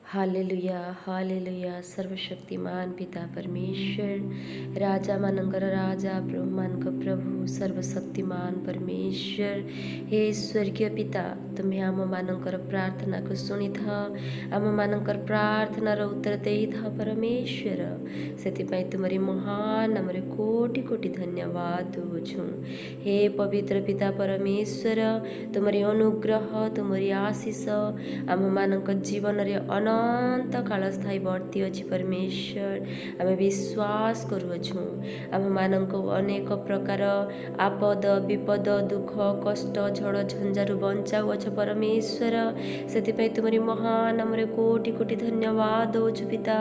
Hallelujah hallelujah सर्वशक्तिमान पिता परमेश्वर राजा मानकर राजा प्रभु मानक प्रभु सर्वशक्तिमान परमेश्वर हे स्वर्गीय पिता तुम्हें आम मानकर प्रार्थना को शुणी था आम मानकर प्रार्थनार उत्तर देई था परमेश्वर से तुमरी महान नाम कोटि कोटि धन्यवाद दौछु हे पवित्र पिता परमेश्वर तुमरी अनुग्रह तुमरी आशीष आम मानक जीवन रे अनंत काल स्थायी वर्ती अच्छी परमेश्वर आम विश्वास करुअछु आम मानक अनेक प्रकार आपद विपद दुख कष्ट झड़ झंझारू बंचाउछ परमेश्वर से तुमरी महान नाम कोटि कोटि धन्यवाद दौछु पिता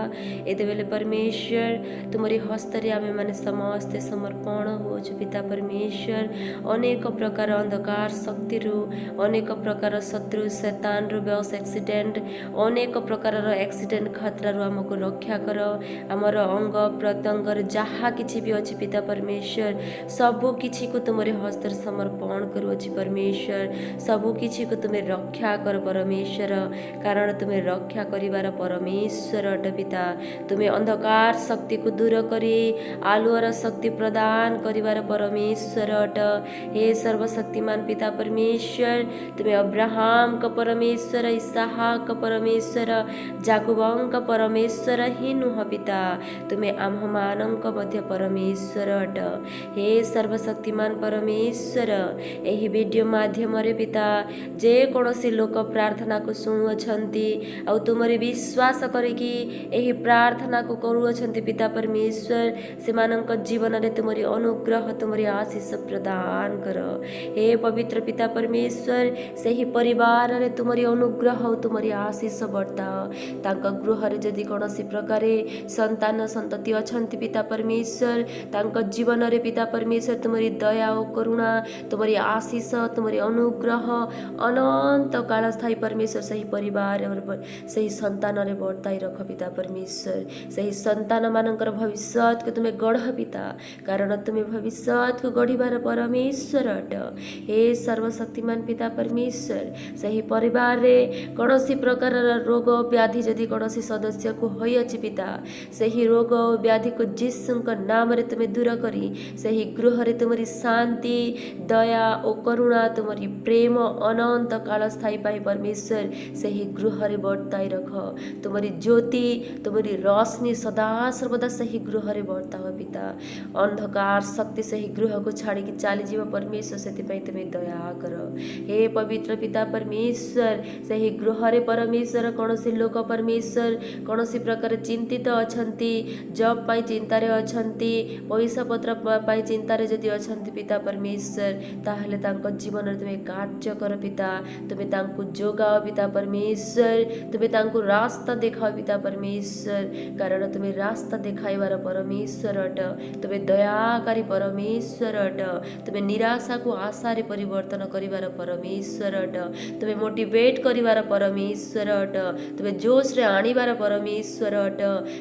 एते बेले परमेश्वर तुमरी हस्तरे आमे माने समस्ते समर्पण होछु पिता परमेश्वर अनेक प्रकार अंधकार शक्ति अनेक प्रकार शत्रु शैतान व्यवस एक्सीडेंट अनेक प्रकार एक्सीडेंट खतरा आमको रक्षा कर आमर अंग प्रत्यंग जहाँ किछि भी अच्छी पिता परमेश्वर सबु किछि को तुमरे हस्तर समर्पण करुअछि परमेश्वर सबु किछि को तुम्हें रक्षा कर परमेश्वर कारण तुम्हें रक्षा करिवार परमेश्वर अट पिता तुम्हें अंधकार शक्ति को दूर करी आलुअर शक्ति प्रदान करिवार परमेश्वर अट हे सर्वशक्तिमान पिता परमेश्वर तुम्हें अब्राहम का परमेश्वर इसहाक का परमेश्वर जाकुबंक परमेश्वर ही नुह पिता तुम्हें आम्भमानंक मध्य परमेश्वर अट हे सर्वशक्तिमान परमेश्वर एही वीडियो माध्यम रे पिता जे कौनसी लोक प्रार्थना को शुणुअछंती आ तुमरे विश्वास करिकी एही प्रार्थना को करुअछंती पिता परमेश्वर सेमानंक जीवन रे तुमरी अनुग्रह तुमरी आशीष प्रदान कर हे पवित्र पिता परमेश्वर सेही परिवार रे तुमरी अनुग्रह तुमरी आशीष वर्ता तांका गृह रे जदि कौनसी प्रकार संतान संतति अछंती पिता परमेश्वर तांका जीवन रे पिता परमेश्वर तुमरी दया और करुणा तुमरी आशीष तुमरी अनुग्रह अनंत काल स्थायी परमेश्वर सही परिवार और सही संतान रे वर्ताई रख पिता परमेश्वर सही संतान मानकर भविष्य को तुम्हें गढ़ पिता कारण तुम्हें भविष्य को गढ़िबार परमेश्वर अट हे सर्वशक्तिमान पिता परमेश्वर सही परिवार रे कौनसी प्रकार रोग व्याधि जदि कौनसी सदस्य को होई अछि पिता सही रोग व्याधि को यीशुଙ୍କ नाम रे तुम्हें दूर करी सही गृह रे तुमरी शांति दया और करुणा तुमरी प्रेम अनंत काल स्थायी पाई परमेश्वर सही गृह रे वर्ताई रख तुमरी ज्योति तुमरी रोशनी सदा सर्वदा सही गृह रे वर्ता हो पिता अंधकार शक्ति सही गृह को छाड़ी की चली जीव परमेश्वर से तुम्हें दया कर हे पवित्र पिता परमेश्वर सही गृह रे परमेश्वर कौन से लोक परमेश्वर कौन सी प्रकार चिंतित अछंती जॉब पाई चिंतारे अछंती पैसा पत्र पाई चिंतारे जदि अछंती पिता परमेश्वर ताहले तांको जीवन रे तुम्हें कार्य कर पिता तुम्हें तांको जोगाओ पिता परमेश्वर तुम्हें तांको रास्ता देखाओ पिता परमेश्वर कारण तुम्हें रास्ता देखाइबार परमेश्वर अट तुम्हें दयाकारी परमेश्वर अट तुम्हें निराशा को आशा रे परिवर्तन करिबार परमेश्वर अट तुम्हें मोटिवेट करिबार परमेश्वर अट तुम्हें जोश रे आनिबार परमेश्वर अट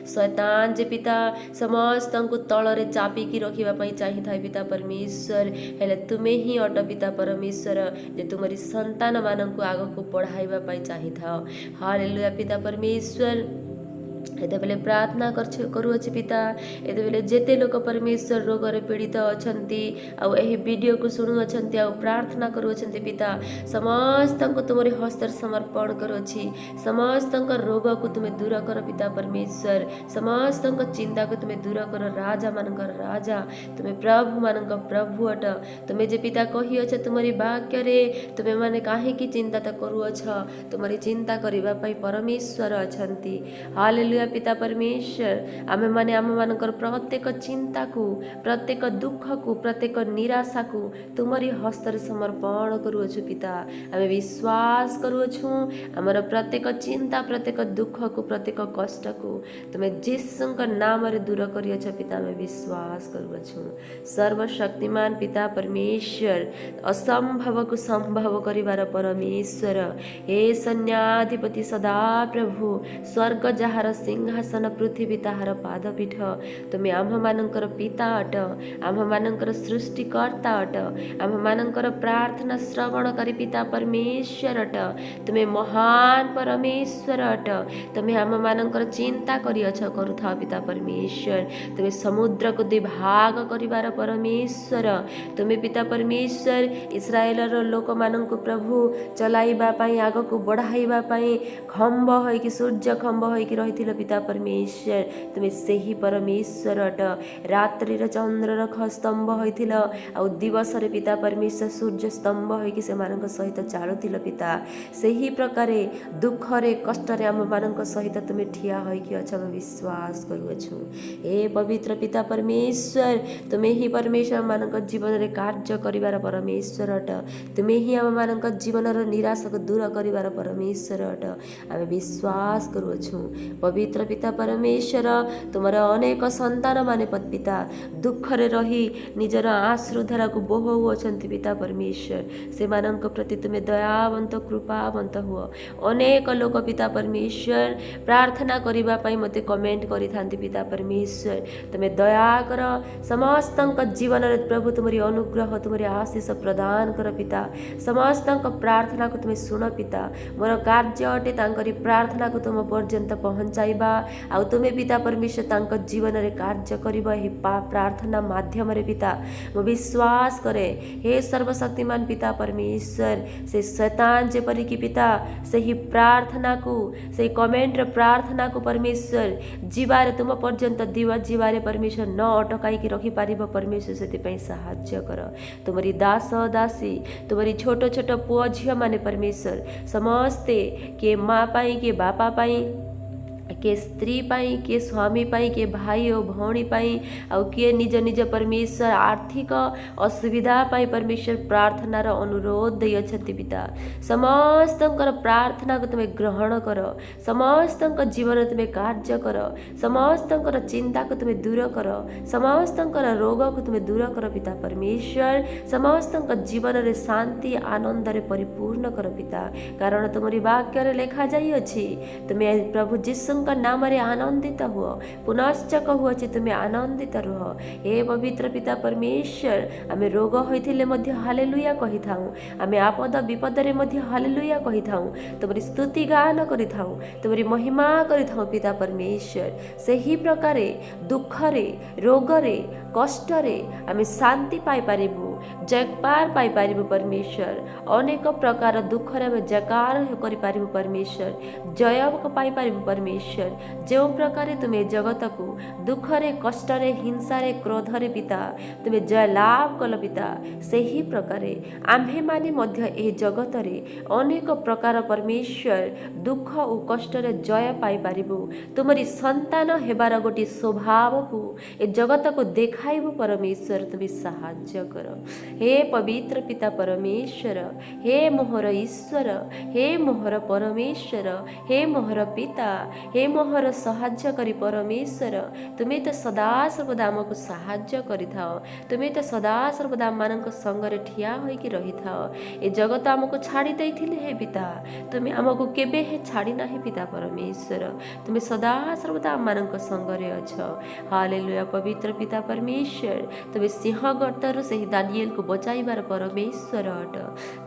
शैतान जे पिता समस्त को तल रे चापिकी रखिबा पई चाहि थाए पिता परमेश्वर हेले तुम्हें ही अट पिता परमेश्वर जे तुमरी संतान मानन को आग को पढ़ाइबा पई चाहि थाओ हालेलुया पिता परमेश्वर एते बेले प्रार्थना करुअछि पिता एते बेले जेते लोक परमेश्वर रोग रे पीड़ित अछंती आ एही वीडियो को सुनु अछंती आ प्रार्थना करुअछंती पिता समस्त को तुमरे हस्तर समर्पण करुअछि समस्त रोग को तुम्हें दूर कर पिता परमेश्वर समस्त चिंता को तुम्हें दूर कर राजा मानकर राजा तुम्हें प्रभु मानक प्रभु अट तुम्हें जे पिता कही अछ तुमरी वाक्य रे तुम्हें माने काहे की चिंता त करुअछ तुमरी चिंता करिबा पई परमेश्वर अछंती हालेलुया पिता परमेश्वर आमे माने आम मानकर प्रत्येक चिंता को प्रत्येक दुख को प्रत्येक निराशा को तुमरी हस्तर समर्पण करुअछु पिता आमे विश्वास करुअछु हमर प्रत्येक चिंता प्रत्येक दुख को प्रत्येक कष्ट को तुमे यीशुଙ୍କ नाम रे दूर करियछ पिता आमे विश्वास करुअछु सर्वशक्तिमान पिता परमेश्वर असंभव को संभव करिवार परमेश्वर हे सन्याधिपति सदा प्रभु स्वर्ग जହାର सिंहासन पृथ्वी ताहार पादपीठ तुमे आम्भमानंकर पिता अट आम्भमानंकर सृष्टिकर्ता अट आम्भमानंकर प्रार्थना श्रवण करी पिता परमेश्वर अट तुमे महान परमेश्वर अट तुमे आम्भमानंकर चिंता करिअछ करुथा पिता परमेश्वर तुमे समुद्र को दुई भाग करिवार परमेश्वर तुमे पिता परमेश्वर इस्राएल लोक मानक प्रभु चलाइबा पाई आग को बढ़ाइबा पाई खम्ब होइकि सूर्य खम्ब होइकि रहिथिल पिता परमेश्वर तुमे सेही परमेश्वर अट रात्रि चंद्र स्तंभ होइथिल आ दिवस रे पिता परमेश्वर सूर्य स्तंभ होइकि से मानक सहित चालुथिल पिता सेही प्रकारे दुख रे कष्ट रे आम मानक सहित तुमे ठिया होइकि अछ विश्वास करूछु हे पवित्र पिता परमेश्वर तुमे ही परमेश्वर मानक जीवन रे कार्य करिवार परमेश्वर अट तुमे ही आम मानक जीवन रो निराशा को दूर करिवार परमेश्वर अट आमे विश्वास करूछु पवित्र पिता परमेश्वर तुमर अनेक संतान माने पिता दुख रे रही निजर आश्रुधारा को बोहु अछंती पिता परमेश्वर से मानक प्रति तुमे दयावंत कृपावंत हुओ अनेक लोक पिता परमेश्वर प्रार्थना करिबा पई मते कमेंट करि थांती पिता परमेश्वर तुमे दया कर समस्तक जीवन रे प्रभु तुमरी अनुग्रह तुमरी आशीष प्रदान कर पिता समस्तक प्रार्थना को तुमे सुन पिता मोर कार्य अटे तांकरी प्रार्थना को तुम पर्यंत पहुंचाइबा आ तुमे पिता परमेश्वर तांक जीवन रे कार्य करिबा हे प्रार्थना माध्यम रे पिता मो विश्वास करे हे सर्वशक्तिमान पिता परमेश्वर से शैतान जेपरि कि पिता सही प्रार्थना को सही कमेंट रे प्रार्थना को परमेश्वर जीवारे तुम पर्यंत दिवा जीवारे परमेश्वर न अटकाई कि रखि पारिबो परमेश्वर सेति पई सहाय्य कर तुमरी दास दासी तुमरी छोट छोट पुओ झियो माने परमेश्वर समस्ते के माँ पाई के बापा पाई के स्त्री पाई के स्वामी पाई के भाई और भौणी पाई आउ किए निज निज परमेश्वर आर्थिक असुविधा पाई परमेश्वर प्रार्थना रो अनुरोध दई अछंती पिता समस्तंकर प्रार्थना को तुमे ग्रहण कर समस्तंक जीवन तुमे कार्य कर समस्तंकर चिंता को तुमे दूर कर समस्तंकर रोग को तुमे दूर कर पिता परमेश्वर समस्तंक जीवन रे शांति आनंद रे परिपूर्ण कर पिता कारण तुमरी वाक्य रे लिखा जाई अछि तुमे प्रभु जीसु नाम रे आनंदित हुओ पुनश्च कहुअछि तुमे आनंदित रह हे पवित्र पिता परमेश्वर आमे रोग होइथिले मध्य हालेलुया कहि थाउ आमे आपद विपद रे मध्य हालेलुया कहि थाउ तुमरी स्तुति गान करि थाउ तुमरी महिमा करि थाउ पिता परमेश्वर सेही प्रकारे दुख रे रोग रे कष्ट रे आमे शांति पाई पारिबु जयकार पाई पारिबु परमेश्वर अनेक प्रकार दुख रे आमे जयकार करि पारिबु परमेश्वर जय पाई पारिबु परमेश्वर जो प्रकार तुमे जगत को दुख रे कष्ट रे हिंसा रे क्रोध रे पिता तुमे जय लाभ कल पिता सेही प्रकार आम्भे माने मध्य ए जगत रे अनेक प्रकार परमेश्वर दुख और कष्ट रे जय पाई पारिबु तुमरी संतान हेबार गोटी स्वभाव को ए जगत को देखाइबु परमेश्वर तुमे सहाय्य कर हे पवित्र पिता परमेश्वर हे मोहर ईश्वर हे मोहर परमेश्वर हे मोहर पिता हे मोहर सहाय्य करी परमेश्वर तुमे तो सदा सर्वदा आमको सहाय्य करिथाओ तुमे तो सदा सर्वदा मानक संगरे ठिया होइकि रहिथाओ ए जगत आमको छाड़ी दैथिले हे पिता तुमे आमको केबे हे छाड़ी नाही पिता परमेश्वर तुमे सदा सर्वदा मानक संगरे अछ हालेलुया पवित्र पिता परमेश्वर तुमे सिंह गर्तरु सही दानिएल को बचाइबार परमेश्वर अट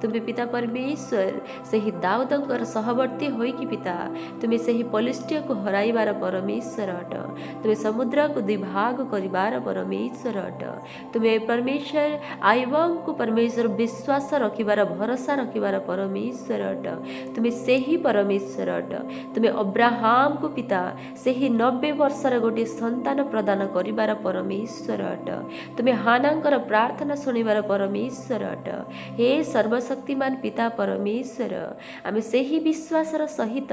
तुमे पिता परमेश्वर सही दाऊदंकर सहवर्ती होइकि पिता तुमे सही पलिष्ट को हराइबार परमेश्वर अट तुमे समुद्र को द्विभाग करिबार परमेश्वर अट तुमे परमेश्वर आइबं को परमेश्वर विश्वास रखिबार भरोसा रखिबार परमेश्वर अट तुमे सेही परमेश्वर अट तुमे अब्राहम को पिता सेही 90 वर्षर गोटे संतान प्रदान करिबार परमेश्वर अट तुमे हानांकर प्रार्थना सुनिबार परमेश्वर अट हे सर्वशक्तिमान पिता परमेश्वर आमे सेही विश्वासर सहित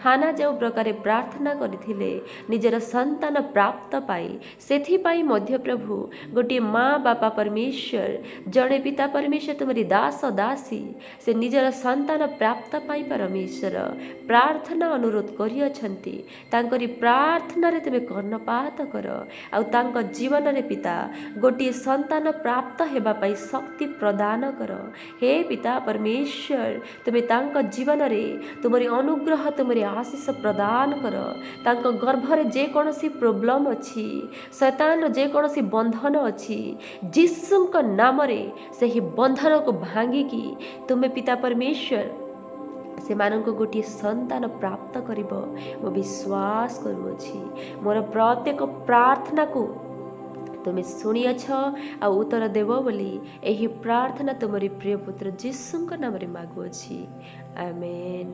हाना जो प्रकार प्रार्थना करथिले निजर संतान प्राप्त पाई सेथि पाई मध्य प्रभु गोटे माँ बापा परमेश्वर जड़े पिता परमेश्वर तुमरी दास दासी से निजर संतान प्राप्त पाई परमेश्वर प्रार्थना अनुरोध करिअछंती तांकरी प्रार्थना रे तुमे कर्णपात कर आउ तांक जीवन रे पिता गोटे संतान प्राप्त हेबा पाई शक्ति प्रदान कर। हे पिता परमेश्वर तुमे तांका जीवन रे तुमरी अनुग्रह तुमरी आशीष प्रदान कर। तांका गर्भ रे जे कोनोसी प्रॉब्लम अछि शैतान जे कोनोसी बंधन अछि यीशुଙ୍କ नाम रे सही बंधन को भांगी की तुमे पिता परमेश्वर से मानक गोटे संतान प्राप्त करिब मो विश्वास करूँगी। मोर प्रत्येक प्रार्थना को तुम्हें शुणियाछ आ उत्तर देव बोली यही प्रार्थना तुमरी प्रिय पुत्र यीशुଙ୍କ नाम रे मागुअछि। आमेन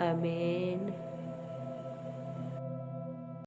आमेन।